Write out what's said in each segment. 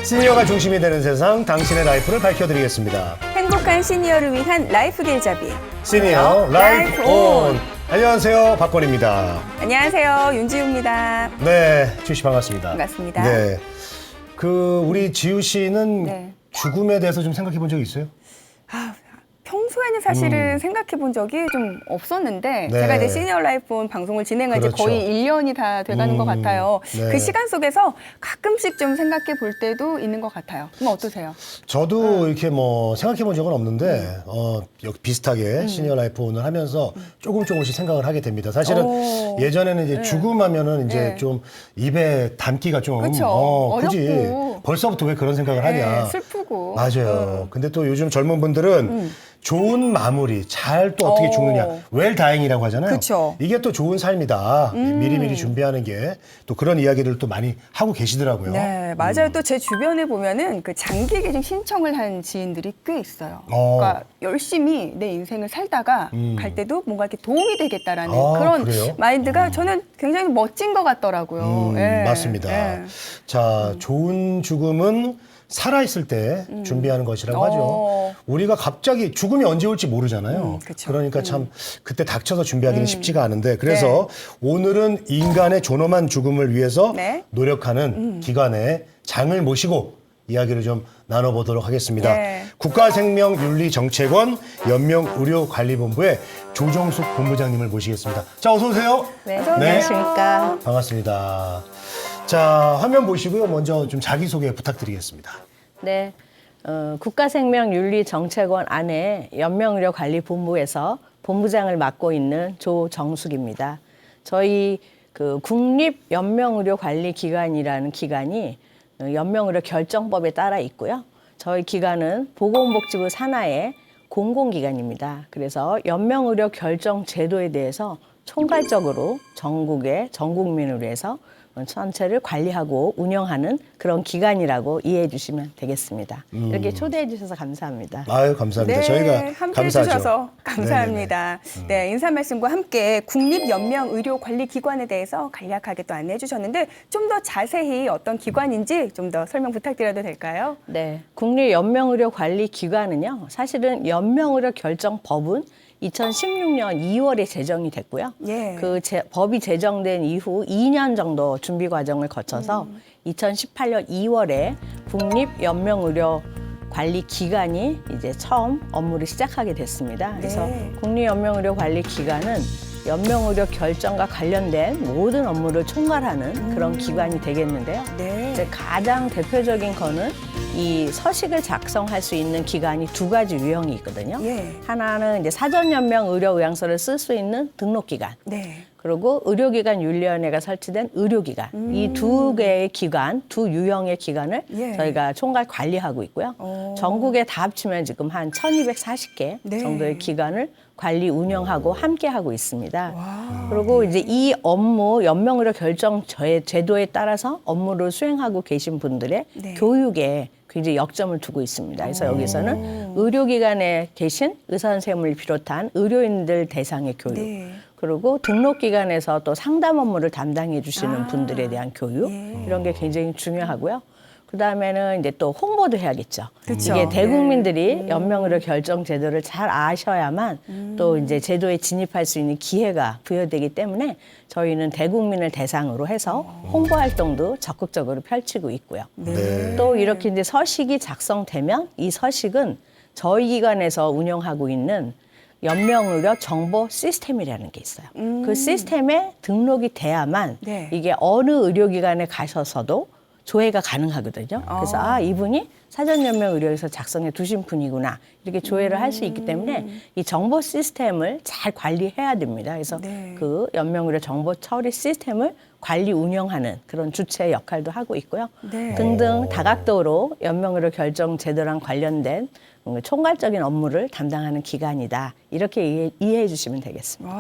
시니어가 중심이 되는 세상, 당신의 라이프를 밝혀드리겠습니다. 행복한 시니어를 위한 라이프 길잡이. 시니어 라이프 온. 안녕하세요, 박건입니다. 안녕하세요, 윤지우입니다. 네, 지우 씨 반갑습니다. 반갑습니다. 네, 우리 지우 씨는 네. 죽음에 대해서 좀 생각해 본 적이 있어요? 평소에는 사실은 생각해 본 적이 좀 없었는데 네. 제가 이제 시니어 라이프 온 방송을 진행한 지 그렇죠. 거의 1년이 다 돼가는 것 같아요. 네. 그 시간 속에서 가끔씩 좀 생각해 볼 때도 있는 것 같아요. 그럼 어떠세요? 저도 이렇게 뭐 생각해 본 적은 없는데 여기 비슷하게 시니어 라이프 온을 하면서 조금씩 생각을 하게 됩니다. 사실은 오. 예전에는 이제 죽음하면은 이제 네. 좀 입에 담기가 좀 그쵸. 굳이 어렵고. 벌써부터 왜 그런 생각을 하냐. 네, 슬프고. 맞아요. 근데 또 요즘 젊은 분들은 좋은 마무리, 잘 또 어떻게 죽느냐. 웰 다잉이라고 하잖아요. 그쵸. 이게 또 좋은 삶이다. 미리미리 준비하는 게 또 그런 이야기를 또 많이 하고 계시더라고요. 네, 맞아요. 또 제 주변에 보면은 그 장기 기증 신청을 한 지인들이 꽤 있어요. 그러니까 열심히 내 인생을 살다가 갈 때도 뭔가 이렇게 도움이 되겠다라는 그런 그래요? 마인드가 저는 굉장히 멋진 것 같더라고요. 예, 맞습니다. 예. 자, 좋은 죽음은 살아있을 때 준비하는 것이라고 하죠. 우리가 갑자기 죽음이 언제 올지 모르잖아요. 그쵸. 그러니까 참 그때 닥쳐서 준비하기는 쉽지가 않은데 그래서 오늘은 인간의 존엄한 죽음을 위해서 네. 노력하는 기관의 장을 모시고 이야기를 좀 나눠보도록 하겠습니다. 네. 국가생명윤리정책원 연명의료관리본부의 조정숙 본부장님을 모시겠습니다. 자, 어서 오세요. 네, 어서 오세요. 안녕하십니까. 반갑습니다. 자, 화면 보시고요. 먼저 좀 자기소개 부탁드리겠습니다. 네, 국가생명윤리정책원 안에 연명의료관리본부에서 본부장을 맡고 있는 조정숙입니다. 저희 그 국립연명의료관리기관이라는 기관이 연명의료 결정법에 따라 있고요. 저희 기관은 보건복지부 산하의 공공기관입니다. 그래서 연명의료 결정 제도에 대해서 총괄적으로 전국의 전 국민을 위해서 전체를 관리하고 운영하는 그런 기관이라고 이해해 주시면 되겠습니다. 이렇게 초대해 주셔서 감사합니다. 아유, 감사합니다. 네, 저희가 함께 감사하죠. 해주셔서 감사합니다. 네, 인사 말씀과 함께 국립연명의료관리기관에 대해서 간략하게 또 안내해 주셨는데 좀 더 자세히 어떤 기관인지 좀 더 설명 부탁드려도 될까요? 네, 국립연명의료관리기관은요, 사실은 연명의료 결정법은 2016년 2월에 제정이 됐고요. 예. 법이 제정된 이후 2년 정도 준비 과정을 거쳐서 2018년 2월에 국립연명의료관리기관이 이제 처음 업무를 시작하게 됐습니다. 그래서 네. 국립연명의료관리기관은 연명의료 결정과 관련된 모든 업무를 총괄하는 그런 기관이 되겠는데요. 네. 이제 가장 대표적인 거는 이 서식을 작성할 수 있는 기관이 두 가지 유형이 있거든요. 예. 하나는 이제 사전연명 의료의향서를 쓸 수 있는 등록기관. 네. 그리고 의료기관 윤리위원회가 설치된 의료기관. 이 두 개의 기관, 두 유형의 기관을 예. 저희가 총괄 관리하고 있고요. 전국에 다 합치면 지금 한 1240개 네. 정도의 기관을 관리 운영하고 함께 하고 있습니다. 그리고 이제 이 업무 연명의료 결정 제도에 따라서 업무를 수행하고 계신 분들의 네. 교육에 굉장히 역점을 두고 있습니다. 그래서 여기서는 의료기관에 계신 의사 선생님을 비롯한 의료인들 대상의 교육, 네. 그리고 등록기관에서 또 상담 업무를 담당해 주시는 분들에 대한 교육, 예. 이런 게 굉장히 중요하고요. 그다음에는 이제 또 홍보도 해야겠죠. 그쵸. 이게 대국민들이 연명의료 결정 제도를 잘 아셔야만 또 이제 제도에 진입할 수 있는 기회가 부여되기 때문에 저희는 대국민을 대상으로 해서 홍보 활동도 적극적으로 펼치고 있고요. 네. 또 이렇게 이제 서식이 작성되면 이 서식은 저희 기관에서 운영하고 있는 연명의료 정보 시스템이라는 게 있어요. 그 시스템에 등록이 돼야만 네. 이게 어느 의료기관에 가셔서도 조회가 가능하거든요. 그래서 이분이 사전연명의료에서 작성해 두신 분이구나, 이렇게 조회를 할 수 있기 때문에 이 정보 시스템을 잘 관리해야 됩니다. 그래서 네. 그 연명의료 정보 처리 시스템을 관리 운영하는 그런 주체 역할도 하고 있고요. 네. 등등 다각도로 연명의료 결정 제도랑 관련된 총괄적인 업무를 담당하는 기관이다, 이렇게 이해해 주시면 되겠습니다.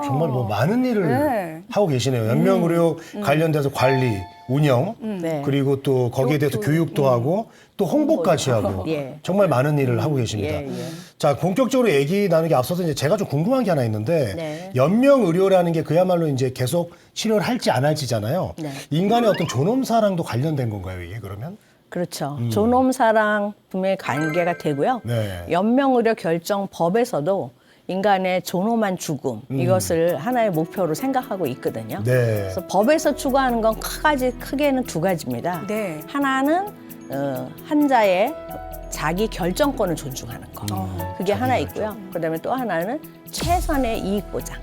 정말 뭐 많은 일을 네. 하고 계시네요. 연명의료 관련돼서 관리, 운영, 네. 그리고 또 거기에 대해서 교육도 하고 또 홍보까지 하고 예. 정말 많은 일을 하고 계십니다. 예, 예. 자, 본격적으로 얘기 나누기 앞서서 이제 제가 좀 궁금한 게 하나 있는데 네. 연명의료라는 게 그야말로 이제 계속 치료를 할지 안 할지잖아요. 네. 인간의 어떤 존엄사랑도 관련된 건가요, 이게 그러면? 그렇죠. 존엄사랑 분명히 관계가 되고요. 네. 연명의료 결정법에서도 인간의 존엄한 죽음 이것을 하나의 목표로 생각하고 있거든요. 네. 그래서 법에서 추구하는 건 크게는 두 가지입니다. 네. 하나는 환자의 자기 결정권을 존중하는 거. 그게 하나 있고요. 그다음에 또 하나는 최선의 이익 보장.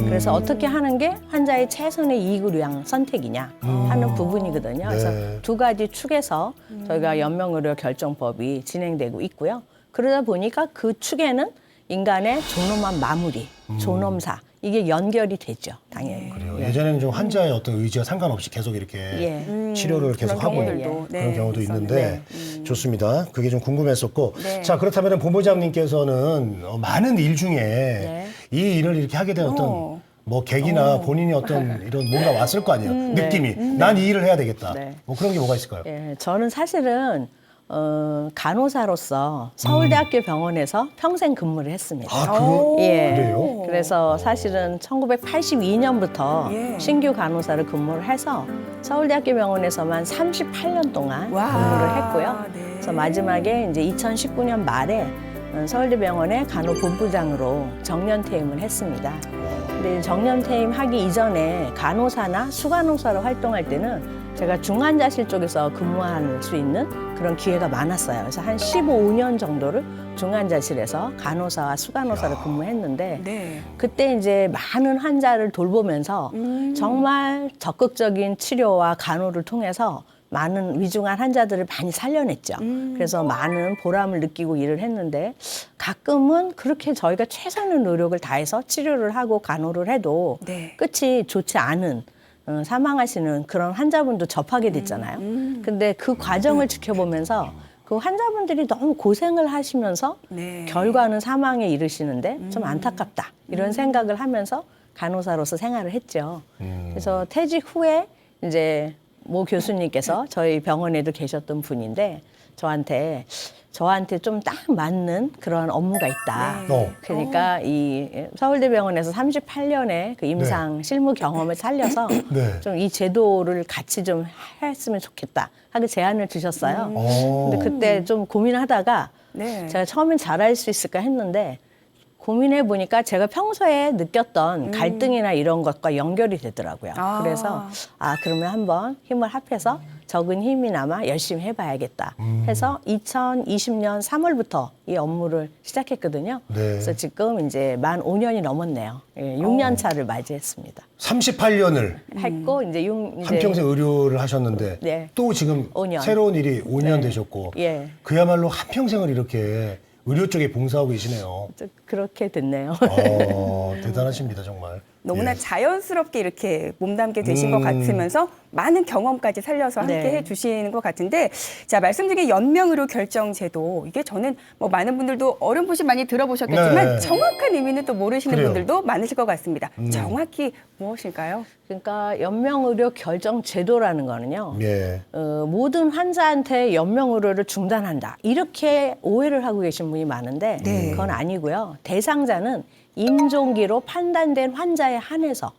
그래서 어떻게 하는 게 환자의 최선의 이익을 위한 선택이냐 하는 부분이거든요. 그래서 네. 두 가지 축에서 저희가 연명의료 결정법이 진행되고 있고요. 그러다 보니까 그 축에는 인간의 존엄한 마무리, 존엄사 이게 연결이 되죠, 당연히. 그래요. 예전에는 좀 환자의 어떤 의지와 상관없이 계속 이렇게 예. 치료를 계속 그런 하고 경우들도, 있는 네, 그런 경우도 있었는데. 있는데 좋습니다. 그게 좀 궁금했었고 네. 자 그렇다면 본부장님께서는 많은 일 중에 이 일을 이렇게 하게 된 어떤 뭐 계기나 본인이 어떤 이런 뭔가 왔을 거 아니에요. 느낌이 난 이 일을 해야 되겠다. 네. 뭐 그런 게 뭐가 있을까요? 예, 저는 사실은 간호사로서 서울대학교 병원에서 평생 근무를 했습니다. 그래요? 그래서 사실은 1982년부터 예. 신규 간호사를 근무를 해서 서울대학교 병원에서만 38년 동안 와. 근무를 했고요. 네. 그래서 마지막에 이제 2019년 말에 서울대병원의 간호본부장으로 정년퇴임을 했습니다. 근데 정년퇴임 하기 이전에 간호사나 수간호사로 활동할 때는 제가 중환자실 쪽에서 근무할 수 있는 그런 기회가 많았어요. 그래서 한 15년 정도를 중환자실에서 간호사와 수간호사로 근무했는데 네. 그때 이제 많은 환자를 돌보면서 정말 적극적인 치료와 간호를 통해서 많은 위중한 환자들을 많이 살려냈죠. 그래서 많은 보람을 느끼고 일을 했는데 가끔은 그렇게 저희가 최선의 노력을 다해서 치료를 하고 간호를 해도 네. 끝이 좋지 않은 사망하시는 그런 환자분도 접하게 됐잖아요. 근데 그 과정을 지켜보면서 그 환자분들이 너무 고생을 하시면서 네. 결과는 사망에 이르시는데 좀 안타깝다 이런 생각을 하면서 간호사로서 생활을 했죠. 그래서 퇴직 후에 이제 모 교수님께서 저희 병원에도 계셨던 분인데 저한테 좀 딱 맞는 그런 업무가 있다. 네. 그러니까 이 서울대병원에서 38년의 그 임상 실무 경험을 살려서 네. 좀 이 제도를 같이 좀 했으면 좋겠다 하고 제안을 주셨어요. 근데 그때 좀 고민하다가 네. 제가 처음엔 잘할 수 있을까 했는데 고민해 보니까 제가 평소에 느꼈던 갈등이나 이런 것과 연결이 되더라고요. 아. 그래서 그러면 한번 힘을 합해서 적은 힘이나마 열심히 해봐야겠다 해서 2020년 3월부터 이 업무를 시작했거든요. 네. 그래서 지금 이제 만 5년이 넘었네요. 6년 차를 맞이했습니다. 38년을 했고 이제 한평생 의료를 하셨는데 네. 또 지금 5년. 새로운 일이 5년 되셨고 예. 그야말로 한평생을 이렇게 의료 쪽에 봉사하고 계시네요. 그렇게 됐네요. 대단하십니다 정말. 너무나 예. 자연스럽게 이렇게 몸담게 되신 것 같으면서 많은 경험까지 살려서 함께 네. 해주시는 것 같은데 자 말씀 중에 연명의료 결정제도 이게 저는 뭐 많은 분들도 어렴풋이 많이 들어보셨겠지만 네. 정확한 의미는 또 모르시는 그래요. 분들도 많으실 것 같습니다. 정확히 무엇일까요? 그러니까 연명의료 결정 제도라는 거는요. 예. 모든 환자한테 연명의료를 중단한다. 이렇게 오해를 하고 계신 분이 많은데 네. 그건 아니고요. 대상자는 임종기로 판단된 환자에 한해서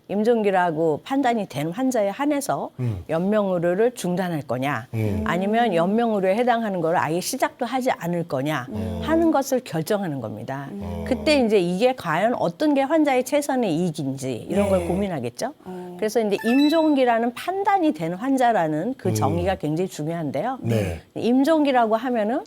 임종기라고 판단이 된 환자에 한해서 연명의료를 중단할 거냐 아니면 연명의료에 해당하는 걸 아예 시작도 하지 않을 거냐 하는 것을 결정하는 겁니다. 그때 이제 이게 과연 어떤 게 환자의 최선의 이익인지 이런 걸 고민하겠죠. 그래서 이제 임종기라는 판단이 된 환자라는 그 정의가 굉장히 중요한데요. 네. 임종기라고 하면은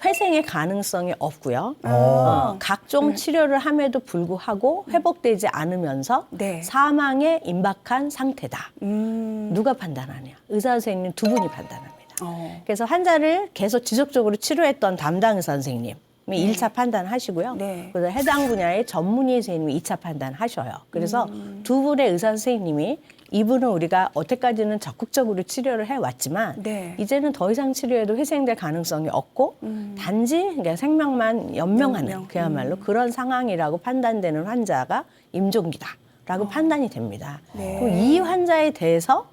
회생의 가능성이 없고요. 어. 각종 치료를 함에도 불구하고 회복되지 않으면서 네. 사망에 임박한 상태다. 누가 판단하냐? 의사 선생님 두 분이 판단합니다. 그래서 환자를 계속 지속적으로 치료했던 담당 의사 선생님이 1차 판단하시고요. 네. 그래서 해당 분야의 전문의 선생님이 2차 판단하셔요. 그래서 두 분의 의사 선생님이 이분은 우리가 여태까지는 적극적으로 치료를 해왔지만 네. 이제는 더 이상 치료해도 회생될 가능성이 없고 단지 그러니까 생명만 연명하는 연명. 그야말로 그런 상황이라고 판단되는 환자가 임종기다라고 판단이 됩니다. 네. 그럼 이 환자에 대해서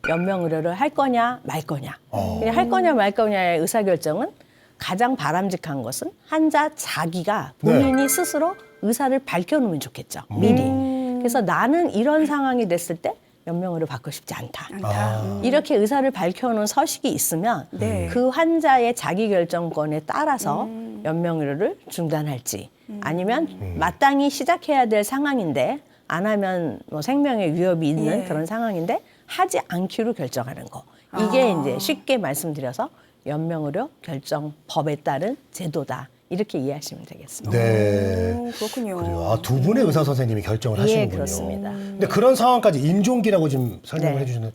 연명의료를 할 거냐 말 거냐. 할 거냐 말 거냐의 의사결정은 가장 바람직한 것은 환자 자기가 본인이 스스로 의사를 밝혀놓으면 좋겠죠. 미리. 그래서 나는 이런 상황이 됐을 때 연명으로 받고 싶지 않다. 않다. 이렇게 의사를 밝혀놓은 서식이 있으면 네. 그 환자의 자기결정권에 따라서 연명의료를 중단할지 아니면 마땅히 시작해야 될 상황인데 안 하면 뭐 생명에 위협이 있는 예. 그런 상황인데 하지 않기로 결정하는 거. 이게 이제 쉽게 말씀드려서 연명의료 결정법에 따른 제도다. 이렇게 이해하시면 되겠습니다. 네. 오, 그렇군요. 그래요. 아, 두 분의 의사 선생님이 결정을 예, 하시는군요. 그렇습니다. 근데 그런 상황까지 인종기라고 지금 설명을 네. 해주시는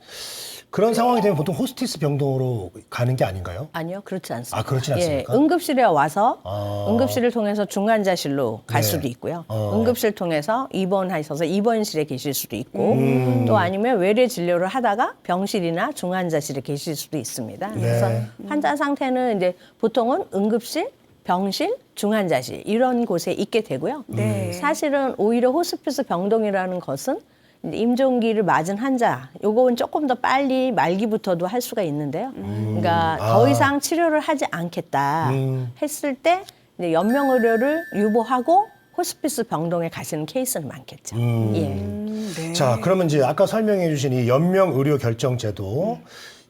그런 상황이 되면 보통 호스티스 병동으로 가는 게 아닌가요? 아니요, 그렇지 않습니다. 아, 그렇진 않습니까? 예, 응급실에 와서 아. 응급실을 통해서 중환자실로 갈 네. 수도 있고요. 어. 응급실 통해서 입원하셔서 입원실에 계실 수도 있고 또 아니면 외래 진료를 하다가 병실이나 중환자실에 계실 수도 있습니다. 그래서 환자 상태는 이제 보통은 응급실, 병실, 중환자실 이런 곳에 있게 되고요. 네. 사실은 오히려 호스피스 병동이라는 것은 이제 임종기를 맞은 환자, 요거는 조금 더 빨리 말기부터도 할 수가 있는데요. 그러니까 더 이상 치료를 하지 않겠다 했을 때 이제 연명의료를 유보하고 호스피스 병동에 가시는 케이스는 많겠죠. 예. 네. 자, 그러면 이제 아까 설명해 주신 이 연명의료 결정제도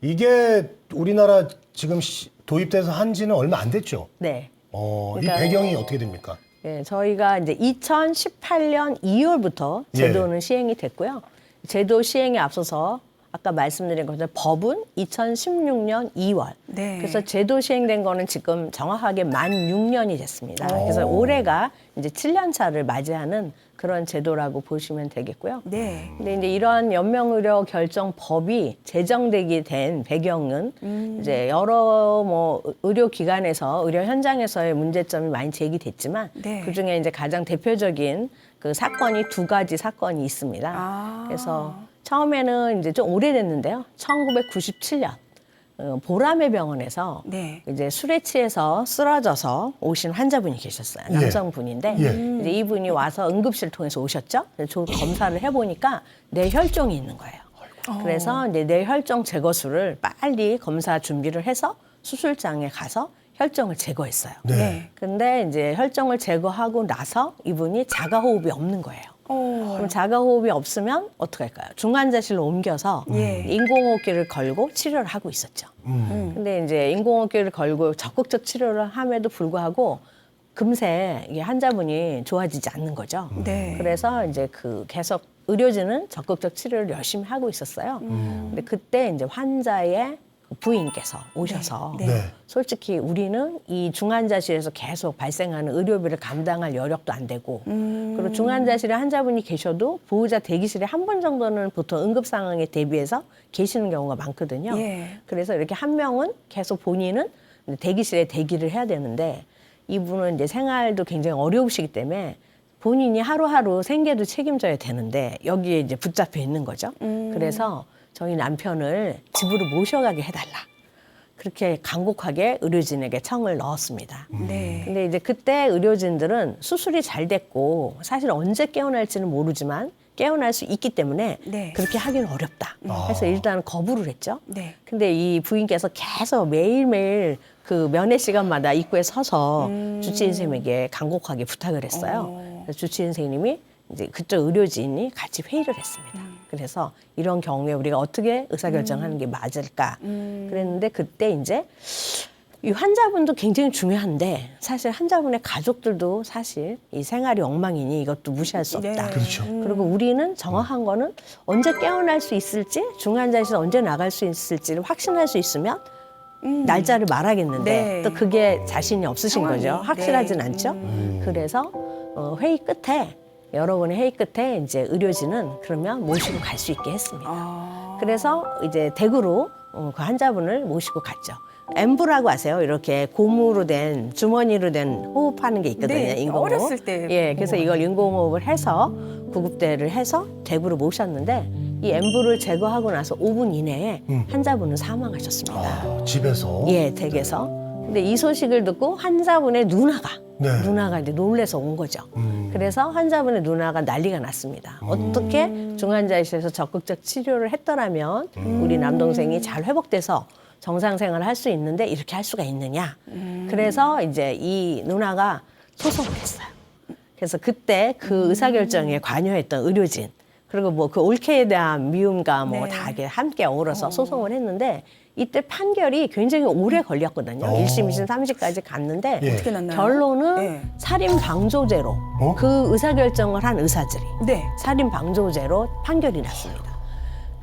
이게 우리나라 지금 도입돼서 한 지는 얼마 안 됐죠? 네. 이 그러니까- 배경이 어떻게 됩니까? 예, 저희가 이제 2018년 2월부터 제도는 시행이 됐고요. 제도 시행에 앞서서 아까 말씀드린 것처럼 법은 2016년 2월. 네. 그래서 제도 시행된 거는 지금 정확하게 만 6년이 됐습니다. 그래서 올해가 이제 7년 차를 맞이하는 그런 제도라고 보시면 되겠고요. 네. 근데 이제 이러한 연명의료 결정법이 제정되게 된 배경은 이제 여러 뭐 의료기관에서 의료 현장에서의 문제점이 많이 제기됐지만 네. 그 중에 이제 가장 대표적인 그 사건이 두 가지 사건이 있습니다. 아. 그래서 처음에는 이제 좀 오래됐는데요. 1997년 보라매 병원에서 네. 이제 술에 취해서 쓰러져서 오신 환자분이 계셨어요. 예. 남성분인데 예. 이제 이분이 와서 응급실 통해서 오셨죠. 그래서 검사를 해보니까 뇌혈종이 있는 거예요. 그래서 이제 뇌혈종 제거술을 빨리 검사 준비를 해서 수술장에 가서 혈종을 제거했어요. 네. 근데 이제 혈종을 제거하고 나서 이분이 자가호흡이 없는 거예요. 어. 그럼 자가호흡이 없으면 어떻게 할까요? 중환자실로 옮겨서 예. 인공호흡기를 걸고 치료를 하고 있었죠. 근데 이제 인공호흡기를 걸고 적극적 치료를 함에도 불구하고 금세 이 환자분이 좋아지지 않는 거죠. 네. 그래서 이제 그 계속 의료진은 적극적 치료를 열심히 하고 있었어요. 근데 그때 이제 환자의 부인께서 오셔서 네. 네. 솔직히 우리는 이 중환자실에서 계속 발생하는 의료비를 감당할 여력도 안 되고 그리고 중환자실에 환자분이 계셔도 보호자 대기실에 한 번 정도는 보통 응급 상황에 대비해서 계시는 경우가 많거든요. 예. 그래서 이렇게 한 명은 계속 본인은 대기실에 대기를 해야 되는데 이분은 이제 생활도 굉장히 어려우시기 때문에 본인이 하루하루 생계도 책임져야 되는데 여기에 이제 붙잡혀 있는 거죠. 그래서 저희 남편을 집으로 모셔가게 해달라. 그렇게 간곡하게 의료진에게 청을 넣었습니다. 네. 근데 이제 그때 의료진들은 수술이 잘 됐고 사실 언제 깨어날지는 모르지만 깨어날 수 있기 때문에 네. 그렇게 하기는 어렵다. 그래서 일단 거부를 했죠. 네. 근데 이 부인께서 계속 매일매일 그 면회 시간마다 입구에 서서 주치의 선생님에게 간곡하게 부탁을 했어요. 그래서 주치의 선생님이 이제 그쪽 의료진이 같이 회의를 했습니다. 그래서 이런 경우에 우리가 어떻게 의사결정하는 게 맞을까 그랬는데 그때 이제 이 환자분도 굉장히 중요한데 사실 환자분의 가족들도 사실 이 생활이 엉망이니 이것도 무시할 수 없다. 네. 그렇죠. 그리고 우리는 정확한 거는 언제 깨어날 수 있을지 중환자실에서 언제 나갈 수 있을지를 확신할 수 있으면 날짜를 말하겠는데 네. 또 그게 자신이 없으신 상황이, 거죠. 확실하진 네. 않죠. 그래서 회의 끝에 여러분의 회의 끝에 이제 의료진은 그러면 모시고 갈 수 있게 했습니다. 아. 그래서 이제 대구로 그 환자분을 모시고 갔죠. 엠브라고 아세요? 이렇게 고무로 된 주머니로 된 호흡하는 게 있거든요. 네, 인공호흡. 어렸을 때 예, 그래서 이걸 인공호흡을 해서 구급대를 해서 대구로 모셨는데 이 엠브를 제거하고 나서 5분 이내에 환자분은 사망하셨습니다. 아, 집에서. 예, 댁에서. 근데 이 소식을 듣고 환자분의 네. 누나가 이제 놀래서 온 거죠. 그래서 환자분의 누나가 난리가 났습니다. 어떻게 중환자실에서 적극적 치료를 했더라면 우리 남동생이 잘 회복돼서 정상 생활을 할 수 있는데 이렇게 할 수가 있느냐. 그래서 이제 이 누나가 소송을 했어요. 그래서 그때 그 의사결정에 관여했던 의료진, 그리고 뭐 그 옳게에 대한 미움과 뭐 네. 다 이게 함께 어우러서 소송을 했는데 이때 판결이 굉장히 오래 걸렸거든요. 1심, 2심, 3심까지 갔는데 예. 어떻게 났나요? 결론은 네. 살인 방조죄로 그 의사결정을 한 의사들이 네. 살인 방조죄로 판결이 났습니다.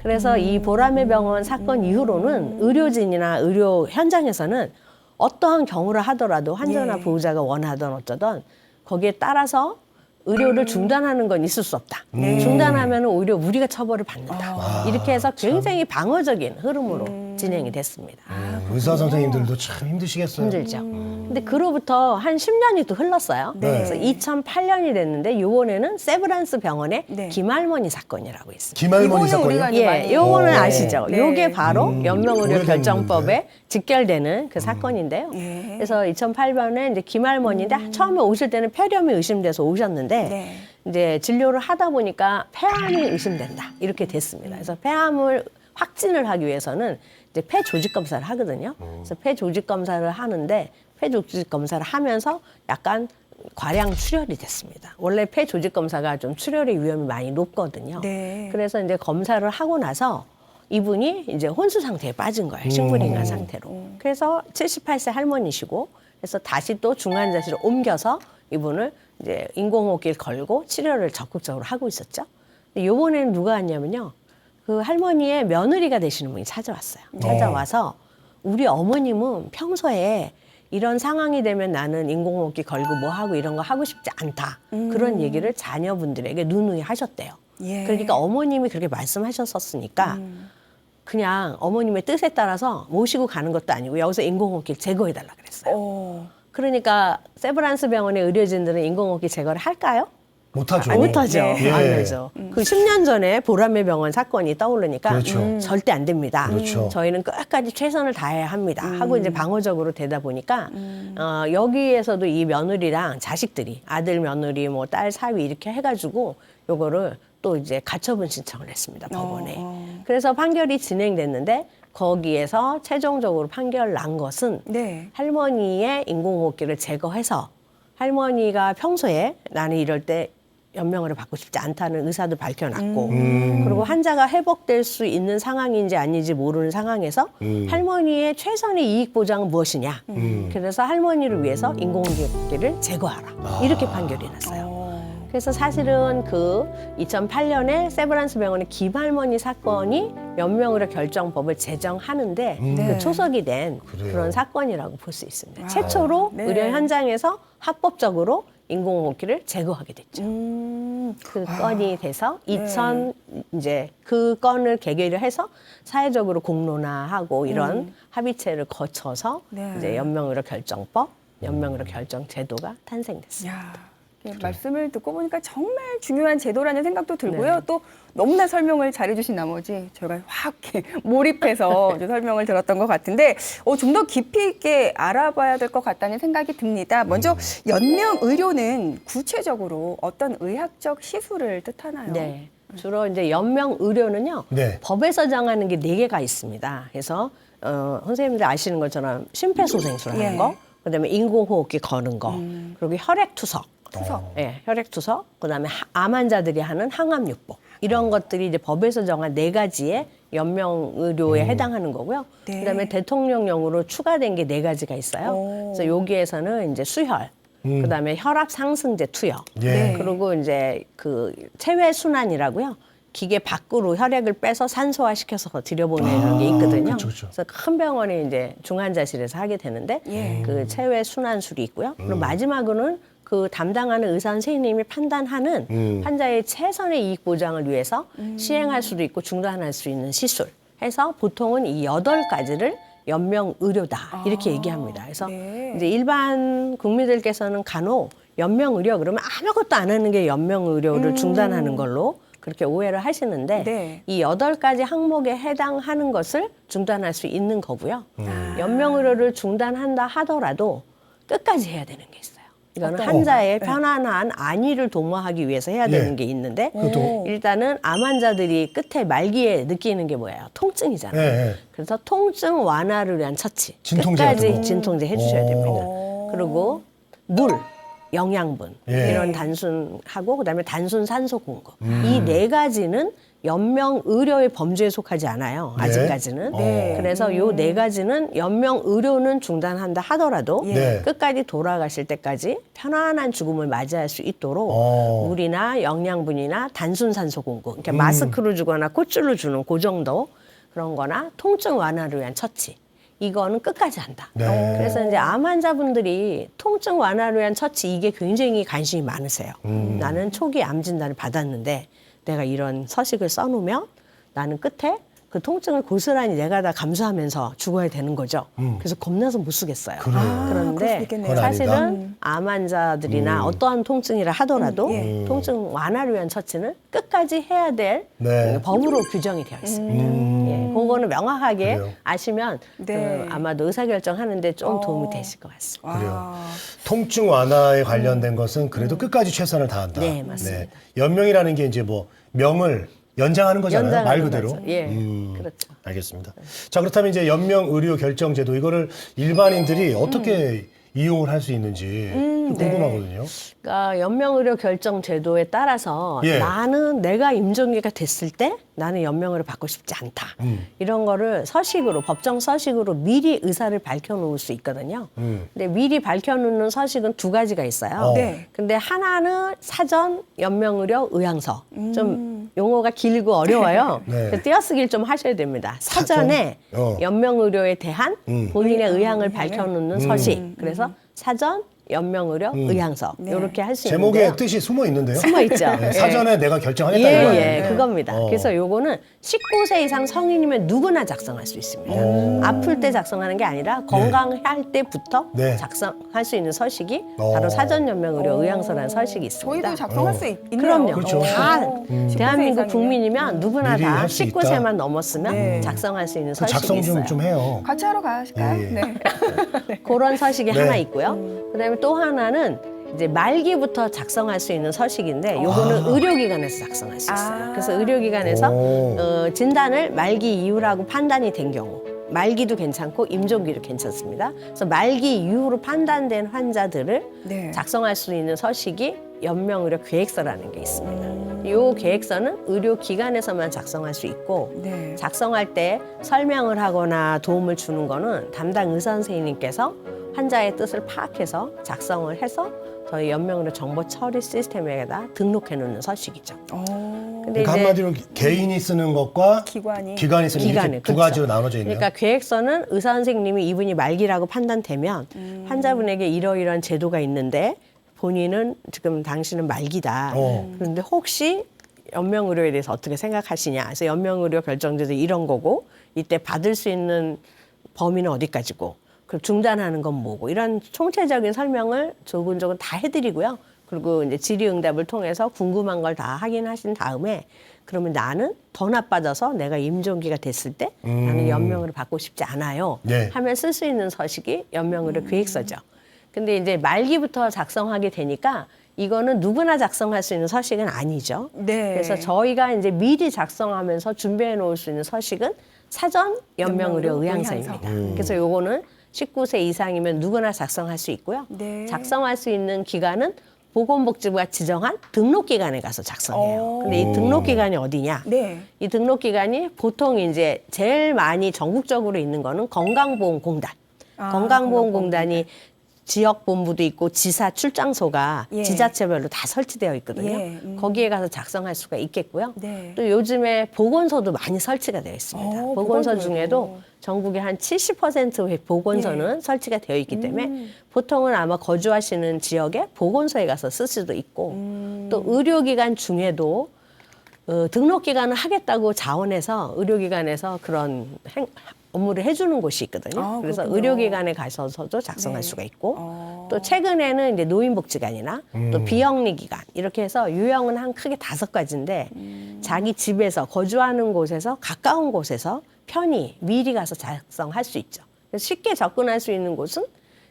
그래서 이 보라매 병원 사건 이후로는 의료진이나 의료 현장에서는 어떠한 경우를 하더라도 환자나 예. 보호자가 원하던 어쩌던 거기에 따라서 의료를 중단하는 건 있을 수 없다. 중단하면 오히려 우리가 처벌을 받는다. 이렇게 해서 굉장히 방어적인 흐름으로 진행이 됐습니다. 의사 선생님들도 참 힘드시겠어요. 힘들죠. 근데 그로부터 한 10년이 또 흘렀어요. 네. 그래서 2008년이 됐는데 이번에는 세브란스 병원의 네. 김할머니 사건이라고 있습니다. 김할머니 이거는 사건이요? 우리가 이제 예, 많이 요거는 네. 아시죠? 네. 요게 바로 연명의료 오래됐는데. 결정법에 직결되는 그 사건인데요. 예. 그래서 2008년에 이제 김할머니인데 처음에 오실 때는 폐렴이 의심돼서 오셨는데 네. 이제 진료를 하다 보니까 폐암이 의심된다 이렇게 됐습니다. 그래서 폐암을 확진을 하기 위해서는 이제 폐 조직 검사를 하거든요. 그래서 폐 조직 검사를 하는데 폐 조직 검사를 하면서 약간 과량 출혈이 됐습니다. 원래 폐 조직 검사가 좀 출혈의 위험이 많이 높거든요. 네. 그래서 이제 검사를 하고 나서 이분이 이제 혼수 상태에 빠진 거예요. 식물인간 상태로. 그래서 78세 할머니시고 그래서 다시 또 중환자실로 옮겨서 이분을 이제 인공호흡기를 걸고 치료를 적극적으로 하고 있었죠. 근데 이번에는 누가 왔냐면요. 그 할머니의 며느리가 되시는 분이 찾아왔어요. 찾아와서 우리 어머님은 평소에 이런 상황이 되면 나는 인공호흡기 걸고 뭐 하고 이런 거 하고 싶지 않다. 그런 얘기를 자녀분들에게 누누이 하셨대요. 예. 그러니까 어머님이 그렇게 말씀하셨었으니까 그냥 어머님의 뜻에 따라서 모시고 가는 것도 아니고 여기서 인공호흡기를 제거해달라 그랬어요. 그러니까 세브란스 병원의 의료진들은 인공호흡기 제거를 할까요? 못하죠. 못하죠. 네. 안 예. 되죠. 그 10년 전에 보라매 병원 사건이 떠오르니까 그렇죠. 절대 안 됩니다. 그렇죠. 저희는 끝까지 최선을 다해야 합니다. 하고 이제 방어적으로 되다 보니까 여기에서도 이 며느리랑 자식들이 아들 며느리 뭐 딸 사위 이렇게 해가지고 요거를 또 이제 가처분 신청을 했습니다. 법원에. 그래서 판결이 진행됐는데 거기에서 최종적으로 판결 난 것은 네. 할머니의 인공호흡기를 제거해서 할머니가 평소에 나는 이럴 때 연명을 받고 싶지 않다는 의사도 밝혀놨고 그리고 환자가 회복될 수 있는 상황인지 아닌지 모르는 상황에서 할머니의 최선의 이익 보장은 무엇이냐. 그래서 할머니를 위해서 인공호흡기를 제거하라. 이렇게 판결이 났어요. 그래서 사실은 그 2008년에 세브란스 병원의 김할머니 사건이 연명의료 결정법을 제정하는데 그 초석이 된 그래요. 그런 사건이라고 볼 수 있습니다. 최초로 네. 의료 현장에서 합법적으로 인공호흡기를 제거하게 됐죠. 그 건이 돼서 2000 이제 그 건을 계기로 해서 사회적으로 공론화하고 이런 합의체를 거쳐서 네. 이제 연명의료 결정법, 연명의료 결정 제도가 탄생됐습니다. 야, 이렇게 말씀을 듣고 보니까 정말 중요한 제도라는 생각도 들고요. 네. 또 너무나 설명을 잘해주신 나머지 저희가 확 이렇게 몰입해서 이제 설명을 들었던 것 같은데 좀 더 깊이 있게 알아봐야 될 것 같다는 생각이 듭니다. 먼저 연명 의료는 구체적으로 어떤 의학적 시술을 뜻하나요? 네. 주로 이제 연명 의료는요. 네. 법에서 정하는 게 4개가 있습니다. 그래서 선생님들 아시는 것처럼 심폐소생술하는 예. 거, 그다음에 인공호흡기 거는 거, 그리고 혈액투석. 투석. 예, 혈액투석, 그다음에 암 환자들이 하는 항암요법 이런 것들이 이제 법에서 정한 4가지의 연명 의료에 해당하는 거고요. 네. 그다음에 대통령령으로 추가된 게 4가지가 있어요. 그래서 여기에서는 이제 수혈, 그다음에 혈압 상승제 투여, 예. 네. 그리고 이제 그 체외 순환이라고요. 기계 밖으로 혈액을 빼서 산소화 시켜서 들여보내는 게 있거든요. 그쵸, 그쵸. 그래서 큰 병원에 이제 중환자실에서 하게 되는데 예. 그 체외 순환술이 있고요. 그리고 마지막으로는 그 담당하는 의사 선생님이 판단하는 환자의 최선의 이익 보장을 위해서 시행할 수도 있고 중단할 수 있는 시술 해서 보통은 이 8가지를 연명 의료다 이렇게 얘기합니다. 그래서 네. 이제 일반 국민들께서는 간혹 연명 의료 그러면 아무것도 안 하는 게 연명 의료를 중단하는 걸로 그렇게 오해를 하시는데 네. 이 8가지 항목에 해당하는 것을 중단할 수 있는 거고요. 연명 의료를 중단한다 하더라도 끝까지 해야 되는 게 있어요. 이거는 환자의 편안한 안위를 도모하기 위해서 해야 되는 게 있는데 일단은 암 환자들이 끝에 말기에 느끼는 게 뭐예요? 통증이잖아요. 예, 예. 그래서 통증 완화를 위한 처치. 진통제 같은 끝까지 거. 진통제 해주셔야 됩니다. 그리고 물. 영양분 예. 이런 단순하고 그다음에 단순 산소 공급 이 네 가지는 연명 의료의 범주에 속하지 않아요. 네. 아직까지는. 네. 그래서 요 네 가지는 연명 의료는 중단한다 하더라도 네. 끝까지 돌아가실 때까지 편안한 죽음을 맞이할 수 있도록 물이나 영양분이나 단순 산소 공급, 그러니까 마스크로 주거나 콧줄로 주는 그 정도 그런 거나 통증 완화를 위한 처치. 이거는 끝까지 한다. 네. 그래서 이제 암 환자분들이 통증 완화를 위한 처치 이게 굉장히 관심이 많으세요. 나는 초기 암 진단을 받았는데 내가 이런 서식을 써놓으면 나는 끝에 그 통증을 고스란히 내가 다 감수하면서 죽어야 되는 거죠. 그래서 겁나서 못 쓰겠어요. 그래요. 그럴 수도 그런데 있겠네요. 그건 사실은 아니다. 암 환자들이나 어떠한 통증이라 하더라도 예. 통증 완화를 위한 처치는 끝까지 해야 될 네. 법으로 규정이 되어 있습니다. 예, 그거는 명확하게 그래요. 아시면 네. 아마도 의사결정하는데 좀 도움이 되실 것 같습니다. 그래요. 통증 완화에 관련된 것은 그래도 끝까지 최선을 다한다. 네, 맞습니다. 연명이라는 게 이제 뭐 명을 연장하는 거잖아요. 말 연장하는 그대로. 거죠. 예, 그렇죠. 알겠습니다. 자, 그렇다면 이제 연명 의료 결정제도 이거를 일반인들이 어떻게 이용을 할 수 있는지 좀 궁금하거든요. 그러니까 연명의료 결정 제도에 따라서 예. 나는 내가 임종기가 됐을 때 나는 연명을 받고 싶지 않다. 이런 거를 서식으로 법정 서식으로 미리 의사를 밝혀놓을 수 있거든요. 근데 미리 밝혀놓는 서식은 두 가지가 있어요. 네. 근데 하나는 사전 연명의료 의향서. 좀 용어가 길고 어려워요. 네. 그래서 띄어쓰기를 좀 하셔야 됩니다. 사전에 사전? 연명의료에 대한 본인의 의향을 네. 밝혀놓는 서식. 그래서 사전 연명의료 의향서 이렇게 할 수 제목에 있는데요. 뜻이 숨어 있는데요. 숨어 있죠. 네, 예. 사전에 내가 결정하겠다 예, 이거 예, 아닙니까? 그겁니다. 그래서 요거는 19세 이상 성인이면 누구나 작성할 수 있습니다. 아플 때 작성하는 게 아니라 건강할 때부터 네. 작성할 수 있는 서식이 바로 사전연명의료 의향서라는 서식이 있습니다. 저희도 작성할 수 있네요. 그럼요. 그렇죠. 다 19세 대한민국 이상이면. 국민이면 누구나 미리 다 할수 있다. 19세만 넘었으면 네. 작성할 수 있는 그 서식이 작성 있어요. 좀 해요. 같이 하러 가실까요? 예. 네. 그런 서식이 네. 하나 있고요. 그다음에 또 하나는 이제 말기부터 작성할 수 있는 서식인데 요거는 의료기관에서 작성할 수 있어요. 그래서 의료기관에서 진단을 말기 이후라고 판단이 된 경우 말기도 괜찮고 임종기도 괜찮습니다. 그래서 말기 이후로 판단된 환자들을 네. 작성할 수 있는 서식이 연명의료 계획서라는 게 있습니다. 이 계획서는 의료기관에서만 작성할 수 있고 네. 작성할 때 설명을 하거나 도움을 주는 거는 담당 의사 선생님께서 환자의 뜻을 파악해서 작성을 해서 저희 연명의료 정보 처리 시스템에다 등록해 놓는 서식이죠. 근데 그러니까 한마디로 개인이 쓰는 것과 기관이 쓰는 이렇게 두 그렇죠. 가지로 나눠져 있네요. 그러니까 계획서는 의사 선생님이 이분이 말기라고 판단되면 환자분에게 이러이러한 제도가 있는데 본인은 지금 당신은 말기다. 그런데 혹시 연명의료에 대해서 어떻게 생각하시냐. 그래서 연명의료 결정제도 이런 거고 이때 받을 수 있는 범위는 어디까지고 그럼 중단하는 건 뭐고 이런 총체적인 설명을 조근조근 다 해드리고요. 그리고 이제 질의응답을 통해서 궁금한 걸 다 확인하신 다음에 그러면 나는 더 나빠져서 내가 임종기가 됐을 때 나는 연명을 받고 싶지 않아요. 네. 하면 쓸 수 있는 서식이 연명의료 계획서죠. 근데 이제 말기부터 작성하게 되니까 이거는 누구나 작성할 수 있는 서식은 아니죠. 네. 그래서 저희가 이제 미리 작성하면서 준비해 놓을 수 있는 서식은 사전 연명의료 연명의료 의향서입니다. 그래서 요거는 19세 이상이면 누구나 작성할 수 있고요. 네. 작성할 수 있는 기관은 보건복지부가 지정한 등록기관에 가서 작성해요. 오. 근데 이 등록기관이 어디냐? 네. 이 등록기관이 보통 이제 제일 많이 전국적으로 있는 거는 건강보험공단. 건강보험공단이 지역본부도 있고 지사 출장소가 예. 지자체별로 다 설치되어 있거든요. 예. 거기에 가서 작성할 수가 있겠고요. 네. 또 요즘에 보건소도 많이 설치가 되어 있습니다. 보건소 보건소요. 중에도 전국의 한 70%의 보건소는 설치가 되어 있기 때문에 보통은 아마 거주하시는 지역에 보건소에 가서 쓸 수도 있고 또 의료기관 중에도 등록기관을 하겠다고 자원해서 의료기관에서 그런 업무를 해주는 곳이 있거든요. 아, 그래서 그렇군요. 의료기관에 가셔서도 작성할 네. 수가 있고 또 최근에는 이제 노인복지관이나 또 비영리기관 이렇게 해서 유형은 한 크게 5가지인데 자기 집에서 거주하는 곳에서 가까운 곳에서 편히 미리 가서 작성할 수 있죠. 그래서 쉽게 접근할 수 있는 곳은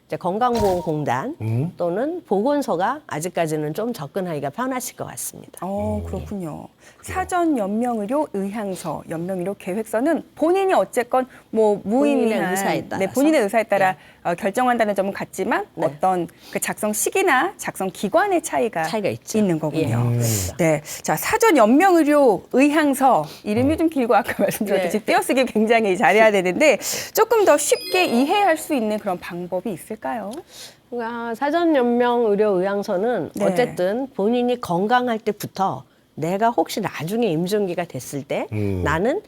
이제 건강보험공단 또는 보건소가 아직까지는 좀 접근하기가 편하실 것 같습니다. 그렇군요. 사전 연명의료 의향서, 연명의료 계획서는 본인이 어쨌건 뭐 무의미한 본인의 의사에 따라서. 본인의 의사에 따라 결정한다는 점은 같지만 어떤 그 작성 시기나 작성 기관의 차이가 있죠. 있는 거군요. 그렇죠. 네, 자 사전 연명의료 의향서 이름이 좀 길고 아까 말씀드렸듯이 띄어쓰기 굉장히 잘해야 되는데 조금 더 쉽게 이해할 수 있는 그런 방법이 있을까요? 그러니까 사전 연명 의료 의향서는 네. 어쨌든 본인이 건강할 때부터 내가 혹시 나중에 임종기가 됐을 때 나는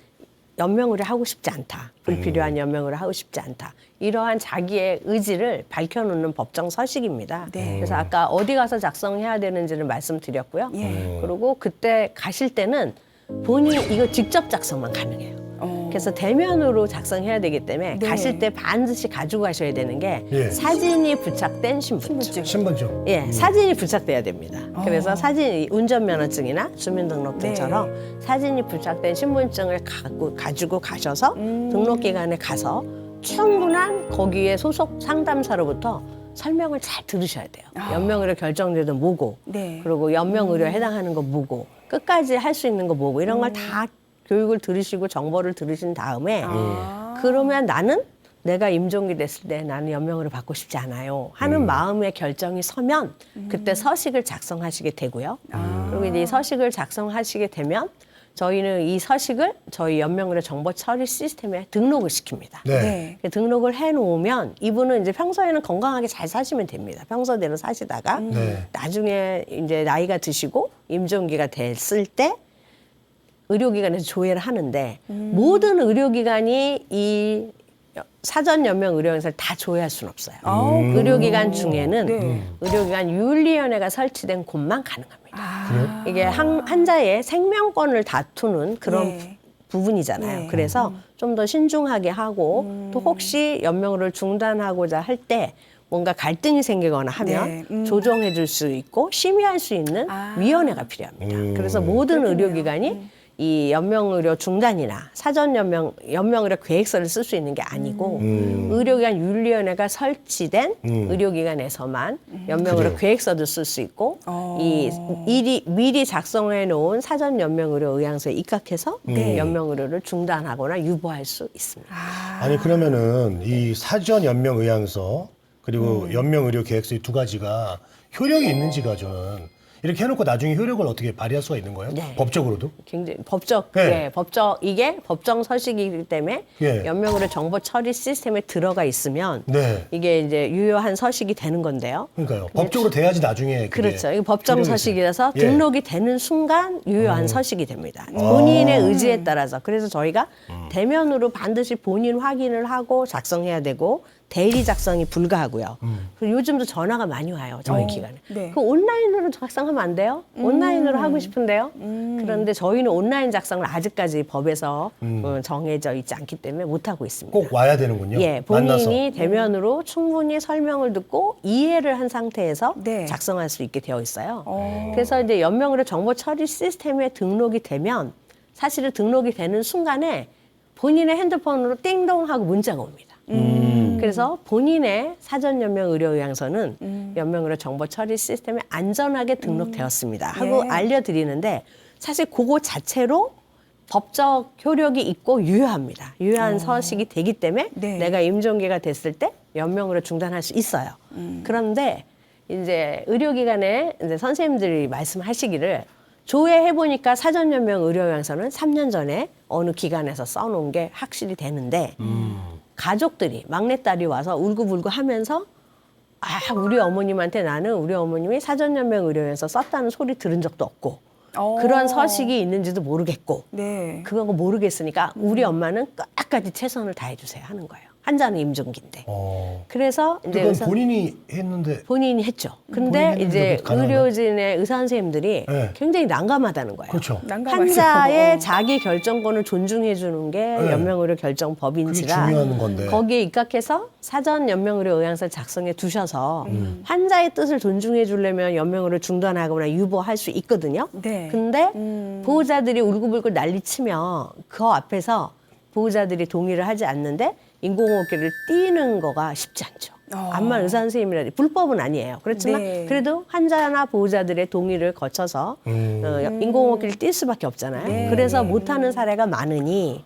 연명을 하고 싶지 않다. 불필요한 연명을 하고 싶지 않다. 이러한 자기의 의지를 밝혀놓는 법정 서식입니다. 네. 그래서 아까 어디 가서 작성해야 되는지를 말씀드렸고요. 예. 그리고 그때 가실 때는 본인이 이거 직접 작성만 가능해요. 그래서 대면으로 작성해야 되기 때문에 네. 가실 때 반드시 가지고 가셔야 되는 게 예. 사진이 부착된 신분증. 신분증. 예, 사진이 부착돼야 됩니다. 그래서 사진, 운전면허증이나 주민등록증처럼 사진이 부착된 신분증을 가지고 가셔서 등록기관에 가서 충분한 거기에 소속 상담사로부터 설명을 잘 들으셔야 돼요. 연명의료 결정제도 뭐고, 네. 그리고 연명의료에 해당하는 거 뭐고, 끝까지 할 수 있는 거 뭐고, 이런 걸 다 교육을 들으시고 정보를 들으신 다음에 그러면 나는 내가 임종기 됐을 때 나는 연명을 받고 싶지 않아요 하는 마음의 결정이 서면 그때 서식을 작성하시게 되고요. 그리고 이제 이 서식을 작성하시게 되면 저희는 이 서식을 저희 연명의료 정보 처리 시스템에 등록을 시킵니다. 네. 등록을 해놓으면 이분은 이제 평소에는 건강하게 잘 사시면 됩니다. 평소대로 사시다가 네. 나중에 이제 나이가 드시고 임종기가 됐을 때 의료기관에서 조회를 하는데 모든 의료기관이 이 사전 연명 의료행사를 다 조회할 수는 없어요. 의료기관 중에는 네. 의료기관 윤리위원회가 설치된 곳만 가능합니다. 이게 환자의 생명권을 다투는 그런 네. 부분이잖아요. 네. 그래서 좀 더 신중하게 하고 또 혹시 연명을 중단하고자 할 때 뭔가 갈등이 생기거나 하면 네. 조정해 줄 수 있고 심의할 수 있는 위원회가 필요합니다. 그래서 모든 의료기관이 이 연명의료 중단이나 사전 연명의료 계획서를 쓸 수 있는 게 아니고 의료기관 윤리위원회가 설치된 의료기관에서만 연명의료 계획서도 쓸 수 있고 이 미리 작성해 놓은 사전 연명의료 의향서에 입각해서 연명의료를 중단하거나 유보할 수 있습니다. 아니 그러면은 이 사전 연명 의향서 그리고 연명 의료 계획서 이 두 가지가 효력이 있는지가 저는 이렇게 해놓고 나중에 효력을 어떻게 발휘할 수가 있는 거예요? 네. 법적으로도? 굉장히 법적, 네. 이게 법정 서식이기 때문에 예. 연명의료 정보 처리 시스템에 들어가 있으면 네. 이게 이제 유효한 서식이 되는 건데요. 그러니까요. 법적으로 돼야지 나중에 그게 그렇죠. 이게 법정 효력이 서식이라서 있어요. 예. 등록이 되는 순간 유효한 서식이 됩니다. 본인의 의지에 따라서. 그래서 저희가 대면으로 반드시 본인 확인을 하고 작성해야 되고 대리 작성이 불가하고요. 그리고 요즘도 전화가 많이 와요. 저희 기관에. 네. 그 온라인으로 작성하면 안 돼요? 온라인으로 하고 싶은데요? 그런데 저희는 온라인 작성을 아직까지 법에서 정해져 있지 않기 때문에 못하고 있습니다. 꼭 와야 되는군요. 예, 만나서. 본인이 대면으로 충분히 설명을 듣고 이해를 한 상태에서 네. 작성할 수 있게 되어 있어요. 그래서 이제 연명의료 정보 처리 시스템에 등록이 되면 사실은 등록이 되는 순간에 본인의 핸드폰으로 띵동 하고 문자가 옵니다. 그래서 본인의 사전 연명 의료 의향서는 연명의료 정보 처리 시스템에 안전하게 등록되었습니다 하고 예. 알려드리는데 사실 그거 자체로 법적 효력이 있고 유효합니다. 유효한 서식이 되기 때문에 네. 내가 임종기가 됐을 때 연명으로 중단할 수 있어요. 그런데 이제 의료기관에 이제 선생님들이 말씀하시기를 조회해보니까 사전 연명 의료 의향서는 3년 전에 어느 기관에서 써놓은 게 확실히 되는데 가족들이 막내딸이 와서 울고불고 하면서 우리 어머님한테 나는 우리 어머님이 사전 연명 의료 의향서 썼다는 소리 들은 적도 없고 그런 서식이 있는지도 모르겠고 네. 그거 모르겠으니까 우리 엄마는 끝까지 최선을 다해주세요 하는 거예요. 환자는 임종기인데. 그래서 이제 그건 본인이 했는데 본인이 했죠. 근데 본인이 했는데 이제 그게 가능한가요? 의료진의 의사 선생님들이 네. 굉장히 난감하다는 거예요. 그렇죠. 난감하죠. 환자의 자기 결정권을 존중해 주는 게 연명의료 결정법인지라 그게 중요한 건데. 거기에 입각해서 사전 연명의료 의향서를 작성해 두셔서 환자의 뜻을 존중해 주려면 연명의료 중단하거나 유보할 수 있거든요. 네. 근데 보호자들이 울고불고 난리치면 그 앞에서 보호자들이 동의를 하지 않는데 인공호흡기를 띄는 거가 쉽지 않죠. 암만 의사 선생님이라도 불법은 아니에요. 그렇지만 네. 그래도 환자나 보호자들의 동의를 거쳐서 인공호흡기를 뛸 수밖에 없잖아요. 네. 그래서 못하는 사례가 많으니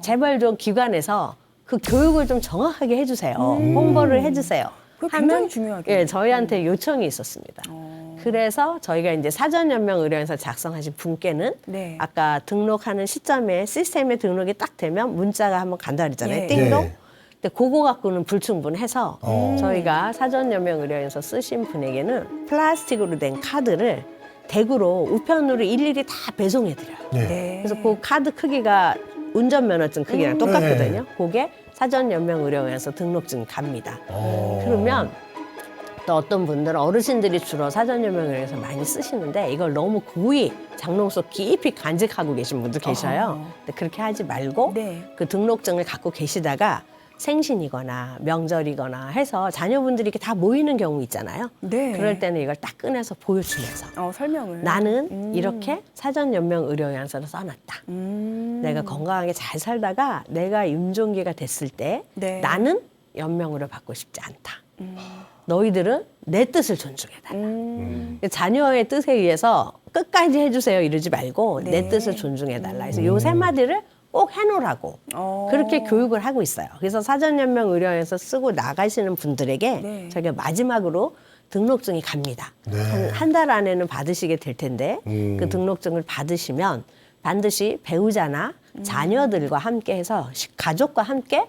제발 좀 기관에서 그 교육을 좀 정확하게 해주세요. 홍보를 해주세요. 그거 굉장히 중요하겠네요. 예, 저희한테 요청이 있었습니다. 그래서 저희가 이제 사전연명의료원에서 작성하신 분께는 네. 아까 등록하는 시점에 시스템에 등록이 딱 되면 문자가 한번 간다 그랬잖아요. 예. 띵동. 네. 근데 그거 갖고는 불충분해서 저희가 사전연명의료원에서 쓰신 분에게는 플라스틱으로 된 카드를 댁으로 우편으로 일일이 다 배송해드려요. 네. 네. 그래서 그 카드 크기가 운전면허증 크기랑 똑같거든요. 그게 사전연명의료원에서 등록증이 갑니다. 그러면 또 어떤 분들은 어르신들이 주로 사전연명의료원에서 많이 쓰시는데 이걸 너무 고이 장롱 속 깊이 간직하고 계신 분도 계셔요. 근데 그렇게 하지 말고 네. 그 등록증을 갖고 계시다가 생신이거나 명절이거나 해서 자녀분들이 이렇게 다 모이는 경우 있잖아요. 네. 그럴 때는 이걸 딱 꺼내서 보여주면서 설명을. 나는 이렇게 사전연명의료원에서 써놨다. 내가 건강하게 잘 살다가 내가 임종기가 됐을 때 네. 나는 연명으로 받고 싶지 않다. 너희들은 내 뜻을 존중해달라. 자녀의 뜻에 의해서 끝까지 해주세요 이러지 말고 네. 내 뜻을 존중해달라. 그래서 요 세 마디를 꼭 해놓으라고 그렇게 교육을 하고 있어요. 그래서 사전연명의료원에서 쓰고 나가시는 분들에게 네. 저희가 마지막으로 등록증이 갑니다. 네. 한 달 안에는 받으시게 될 텐데 그 등록증을 받으시면 반드시 배우자나 자녀들과 함께 해서 가족과 함께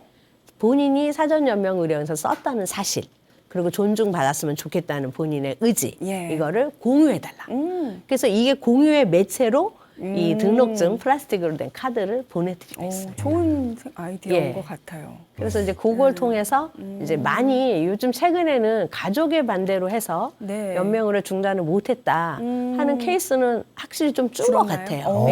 본인이 사전연명의료원에서 썼다는 사실 그리고 존중받았으면 좋겠다는 본인의 의지 예. 이거를 공유해달라. 그래서 이게 공유의 매체로 이 등록증 플라스틱으로 된 카드를 보내드리고 있어요. 좋은 아이디어인 예. 것 같아요. 그래서 이제 그걸 통해서 이제 많이 요즘 최근에는 가족의 반대로 해서 네. 연명을 중단을 못했다 하는 케이스는 확실히 좀 준 것 줄었나요? 같아요. 오.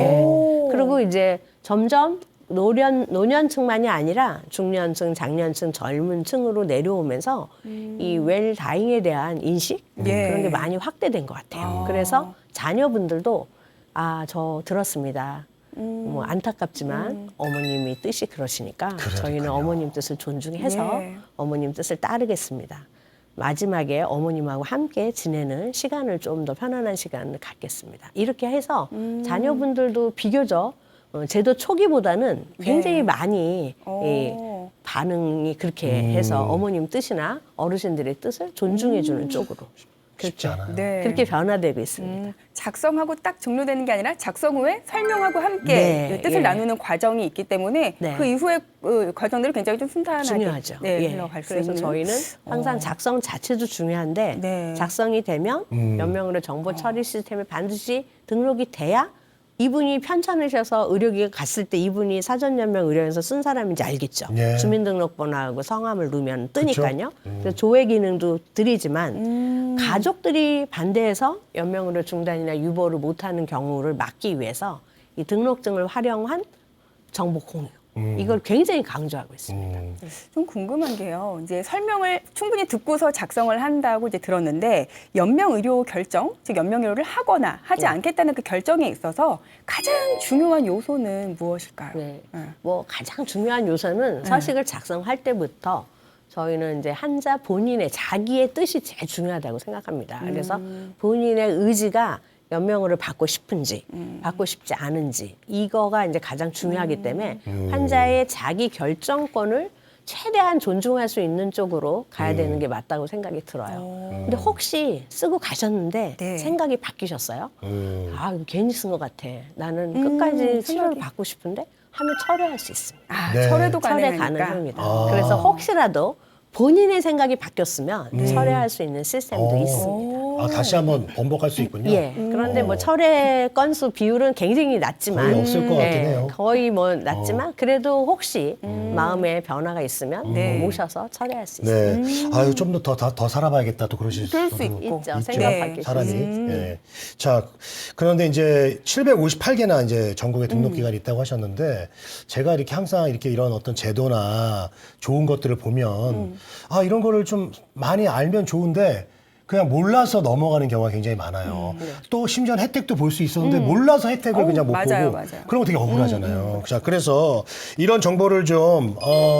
예. 그리고 이제 점점 노년층만이 아니라 중년층, 장년층, 젊은 층으로 내려오면서 이 웰다잉에 대한 인식 예. 그런 게 많이 확대된 것 같아요. 그래서 자녀분들도 저 들었습니다. 뭐 안타깝지만 어머님이 뜻이 그러시니까 저희는 어머님 뜻을 존중해서 예. 어머님 뜻을 따르겠습니다. 마지막에 어머님하고 함께 지내는 시간을 좀 더 편안한 시간을 갖겠습니다. 이렇게 해서 자녀분들도 비교적 제도 초기보다는 굉장히 네. 많이 반응이 그렇게 해서 어머님 뜻이나 어르신들의 뜻을 존중해주는 쪽으로 쉽지 않아요. 네. 그렇게 변화되고 있습니다. 작성하고 딱 종료되는 게 아니라 작성 후에 설명하고 함께 네, 뜻을 예. 나누는 과정이 있기 때문에 네. 그 이후에 과정들이 굉장히 좀 순탄하게 중요하죠. 네, 예. 흘러갈 수 그래서 있는. 저희는 항상 작성 자체도 중요한데 네. 작성이 되면 연명으로 정보 처리 시스템에 반드시 등록이 돼야 이분이 편찮으셔서 의료기관 갔을 때 이분이 사전연명의료원에서 쓴 사람인지 알겠죠. 예. 주민등록번호하고 성함을 넣으면 뜨니까요. 그쵸? 그래서 조회 기능도 드리지만 가족들이 반대해서 연명의료 중단이나 유보를 못하는 경우를 막기 위해서 이 등록증을 활용한 정보 공유. 이걸 굉장히 강조하고 있습니다. 좀 궁금한 게요. 이제 설명을 충분히 듣고서 작성을 한다고 이제 들었는데 연명 의료 결정, 즉 연명 의료를 하거나 하지 않겠다는 그 결정에 있어서 가장 중요한 요소는 무엇일까요? 네. 네. 뭐 가장 중요한 요소는 서식을 작성할 때부터 저희는 이제 환자 본인의 자기의 뜻이 제일 중요하다고 생각합니다. 그래서 본인의 의지가 연명을 받고 싶은지 받고 싶지 않은지 이거가 이제 가장 중요하기 때문에 환자의 자기 결정권을 최대한 존중할 수 있는 쪽으로 가야 되는 게 맞다고 생각이 들어요. 근데 혹시 쓰고 가셨는데 네. 생각이 바뀌셨어요? 이거 괜히 쓴 것 같아. 나는 끝까지 치료를 생각이. 받고 싶은데 하면 철회할 수 있습니다. 네. 철회도 철회 가능하니까. 가능합니다. 그래서 혹시라도 본인의 생각이 바뀌었으면 철회할 수 있는 시스템도 있습니다. 다시 한번 번복할 수 있군요. 예. 그런데 뭐 철회 건수 비율은 굉장히 낮지만 거의 없을 것 같긴 해요. 거의 뭐 낮지만 그래도 혹시 마음에 변화가 있으면 네. 모셔서 철회할 수 있습니다. 네. 아유, 좀 더 살아봐야겠다. 또 그러실 그럴 수 수도 있고. 있죠. 네. 생각 바뀔 수 사람이. 있습니다. 예. 자, 그런데 이제 758개나 이제 전국에 등록 기관이 있다고 하셨는데 제가 이렇게 항상 이렇게 이런 어떤 제도나 좋은 것들을 보면 이런 거를 좀 많이 알면 좋은데 그냥 몰라서 넘어가는 경우가 굉장히 많아요. 또 심지어 혜택도 볼 수 있었는데 몰라서 혜택을 그냥 못 맞아요, 보고 맞아요. 그런 거 되게 억울하잖아요. 자, 그래서 이런 정보를 좀